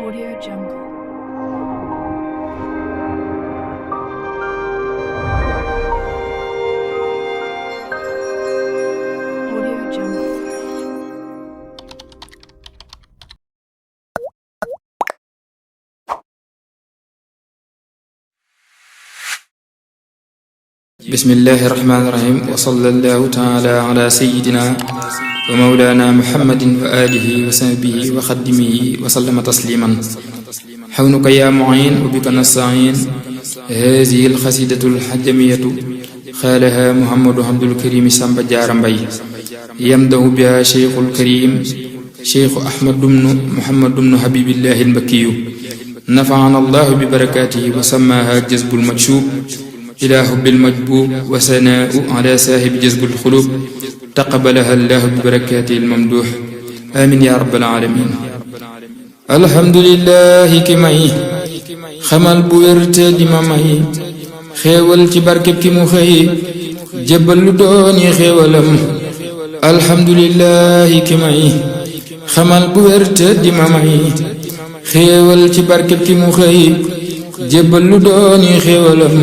Audio Jungle. Audio Jungle. بسم الله الرحمن الرحيم وصلى الله تعالى على سيدنا ومولانا محمد وآله وصحبه وخدمه وسلم تسليما حونك يا معين وبك نستعين. هذه القصيدة الحجمية قالها محمد عبد الكريم سامبا جارا مباي يمدح بها شيخ الكريم شيخ أحمد بن محمد بن حبيب الله المكي نفعنا الله ببركاته وسماها جذب المكشوب إلى حب المجبوب وثناء على صاحب جذب القلوب تقبلها الله ببركاته الممدوح آمين يا رب العالمين. الحمد لله ki may xamal bu wérte di ma may xéewal ci barkeb ki mu xëy jébbal lu dooni xéewalam. alhamdulillahi ki may xamal bu wérte di ma may xéewal ci barkeb ki mu xëy jébbal lu dooni xéewalam.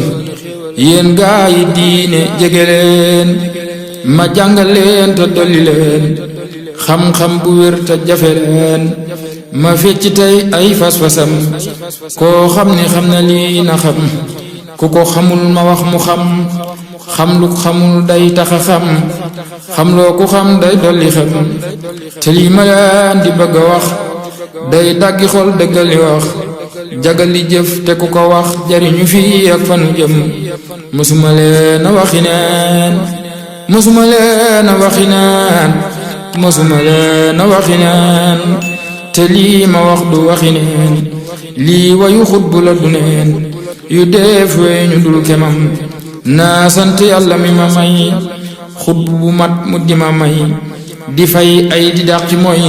yéen gaa yi diine jege leen ma jàngal leen te dolli leen xam-xam bu wér te jafe leen ma fecc tey ay fas-fasam. koo xam ni xam na lii na xam ku ko xamul ma wax mu xam xam lu xamul day taxa xam loo ku xam day dolli xam te lii ma leen di bëgg a wax day daggi xol dëggali wax jagali jëf te ku ko wax jariñu fii ak fanu jëm. mësuma leen a waxi neen mësuma leen a waxi neen mësuma leen a waxi neen te lii ma wax du waxi neen lii wayu xutbu la du neen yu def weñu dul kemam. naa sant yàlla mi ma may xutbu bu mat mu di ma may di fay ay di dàq ci mooy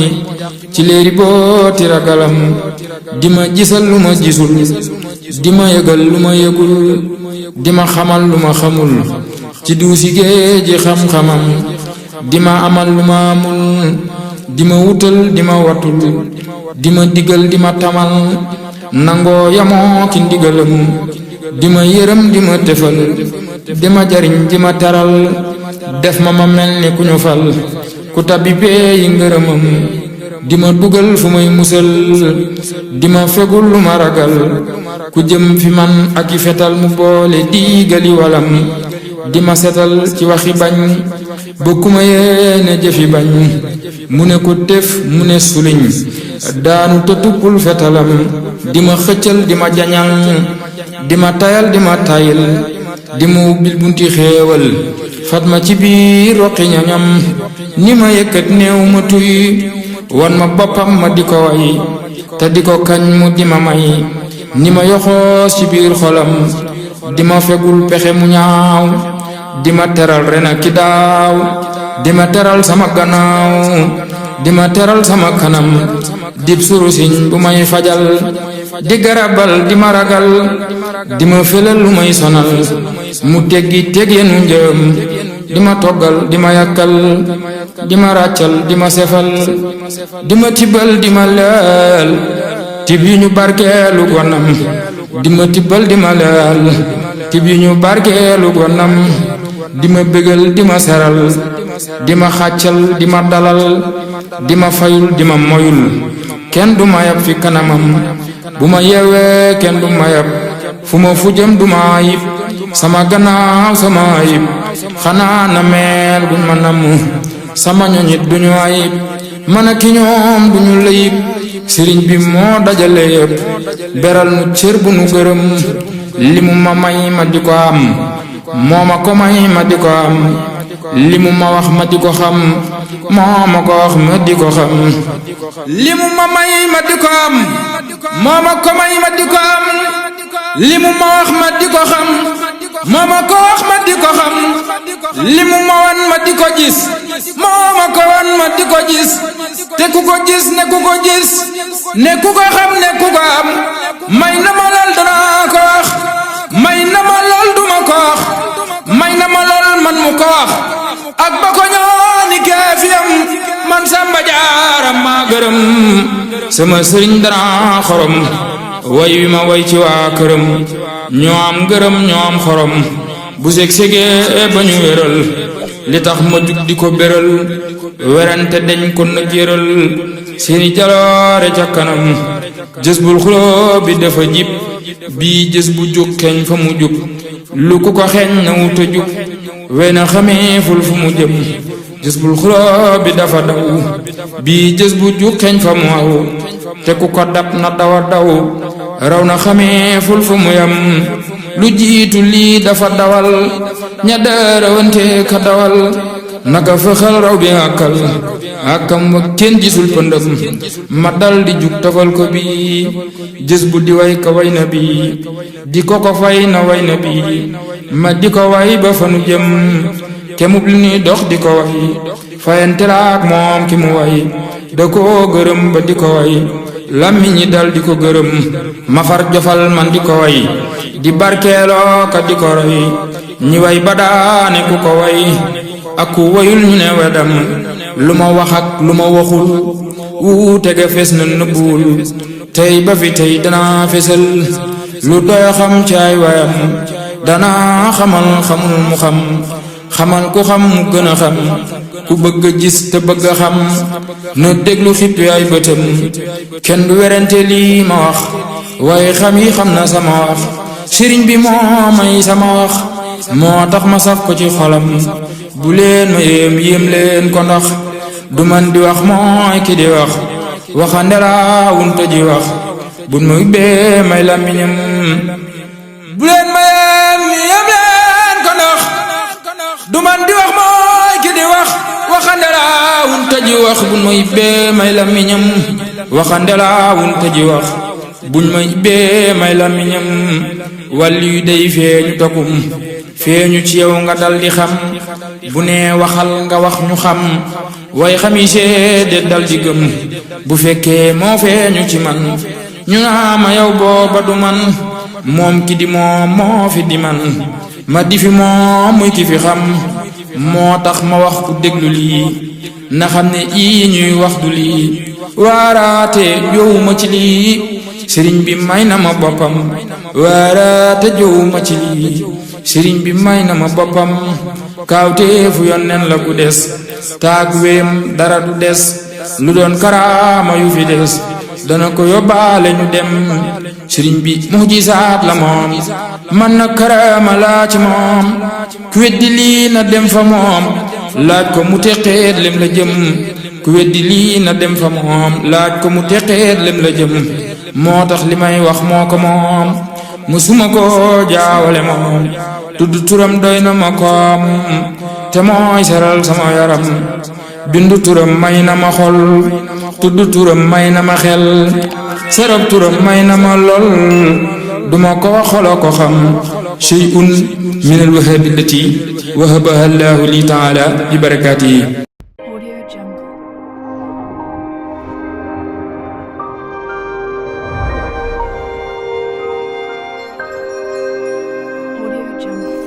ci léeri booti ragalam di ma gisal lu ma gisul di ma yëgal lu ma yëgul di ma xamal lu ma xamul ci duusi géeji xam-xamam di ma amal lu ma amul di ma wutal di ma watul di ma digal di ma tamal nangoo yamoo ki ndigalam di ma yërëm di ma tefal di ma jariñ di ma teral def ma mel ni ku ñu fal ku tabbi bee yi ngërëmam di ma dugal fu may musal di ma fegul lu ma ragal ku jëm fi man ak i fetal mu boole diigali walam di ma setal ci waxi bañ ba ku ma yéene jëfi bañ mu ne ko tef mu ne suliñ daanu te tukkul fetalam di ma xëccal di ma jañal di ma tayal di ma tayil di ma ubbil bunti xéewal fat ma ci biir roqi ñañam ni ma yëkkat néew ma tuy wan ma boppam ma di ko way te di ko kañ mu di ma may ni ma yoxoos ci biir xolam di ma fegul pexe mu ñaaw di ma teral ren ak ki daaw di ma teral sama gannaaw di ma teral sama kanam dib surusiñ bu may fajal di garabal di ma ragal di ma felal lu may sonal mu teggi tegeenu njëm di ma toggal di ma yàkkal di ma ràccal di ma sefal di ma tibbal di ma leel tib yu ñu barkeelu gonam di ma tibbal di ma leel tib yu ñu barkeelu gonam di ma bégal di ma seral di ma xàccal di ma dalal di ma fayul di ma moyul kenn du ma yab fi kanamam bu ma yeewee kenn du ma yab fu ma fu jëm du ma ayib sama gannaaw sama ayib xanaa na meel buñ ma namm sama ñoñit duñu ayib man ak ki ñoom duñu layib sëriñ bi moo dajale yëpp beral nu cër bu nu gërëm li mu ma may ma di ko am moo ma ko may ma di ko am li mu ma wax ma di ko xam moo ma ko wax ma di ko xam li mu ma may ma di ko am moo ma ko may ma di ko am li mu ma wax ma di ko xam moo ma ko wax ma di ko xam li mu ma wan ma di ko gis moo ma ko wan ma di ko gis te ku ko gis ne ku ko gis ne ku ko xam ne ku ko am may na ma lool danaa ko wax may na ma lool duma ko wax may na ma lool man mu ko wax ak ba ko ñooni keefiyam man Samba Jaara maa gërëm sama sëriñ dana xorom way wi ma way ci waa këram ñoo am gërëm ñoo am xorom bu seg-segee ba ñu wéral li tax ma jug di ko béral werante dañ ko na jéral seeni jaloore ca kanam jës bul xuloo bi dafa jib bii jës bu jug keñ fa mu jub lu ku ko xeeñ na wuta jub wey na xamee ful fu mu jëm jës bul xuloo bi dafa daw bii jës bu jug keñ fa mu aw te ku ko dab na dawa daw raw na xamee ful fu mu yam lu jiitu lii dafa dawal ña daarawante ka dawal naka fexal raw bi àkkam wa kenn gisul pëndëm ma dal di jug tafal ko bi jës bu di way ka way na bi di ko fay na way na bi ma di ko way ba fanu jëm kemub li ni dox di ko way fayante laak moom ki mu way da ko gërëm ba di ko way lammiñ ñi dal di ko gërëm ma far jofal man di ko way di barkeeloo ka di ko roy ñi way ba daane ku ko way ak ku wayul ñu ne wedam lu ma wax ak lu ma waxul wuute ga fes na nëbbuwul tey ba fi tey danaa fesal lu doy xam ci ay wayam danaa xamal xamul mu xam xamal ku xam mu gën a xam ku bëgg a gis te bëgg a xam na déglu xippi ay bëtam kenn du werante lii ma wax waaye xam yi xam na sama wax sëriñ bi moo may sama wax moo tax ma saf ko ci xolam bu leen ma yéem leen ko ndax du man di wax mooy ki di wax waxande laa wunta ji wax bun ma ubbee may làmmiñam bu leen ma yéem leen ko ndax du man di wax mooy ki di wax waxande laa wunta ji wax bun ma ubbee may làmmiñam waxande laa wunta ji wax buñ ma ubbee may làmmiñam wàllu yu day feeñu tokum feeñu ci yow nga dal di xam bu nee waxal nga wax ñu xam way xami seede dal di gëm bu fekkee moo feeñu ci man ñu naa ma yow booba du man moom ki di moom moo fi di man ma di fi moom muy ki fi xam moo tax ma wax ku déglu lii na xam ne ii ñuy wax du lii waaraate jowuma ci lii sëriñ bi may na ma boppam waaraate jowuma ci lii sëriñ bi may na ma boppam kaawteefu yonneen la ku des taag weem dara du des lu doon karaama yu fi des dana ko yóbbaale ñu dem sëriñ bi mujisaat la moom man na karaama laa ci moom ku weddi lii na dem fa moom laaj ko mu teqeet lem la jëm ku weddi lii na dem fa moom laaj ko mu teqeet lem la jëm moo tax li may wax moo ko moom musuma ko jaawale moom tudd turam doy na ma koom te mooy seral sama yaram bindu turam may na ma xol tudd turam may na ma xel serab turam may na ma lol duma ko wax xolo ko xam shay'un min al-wahabi allati wahabaha Allahu li ta'ala bi barakatihi. Audio Jungle. Audio Jungle.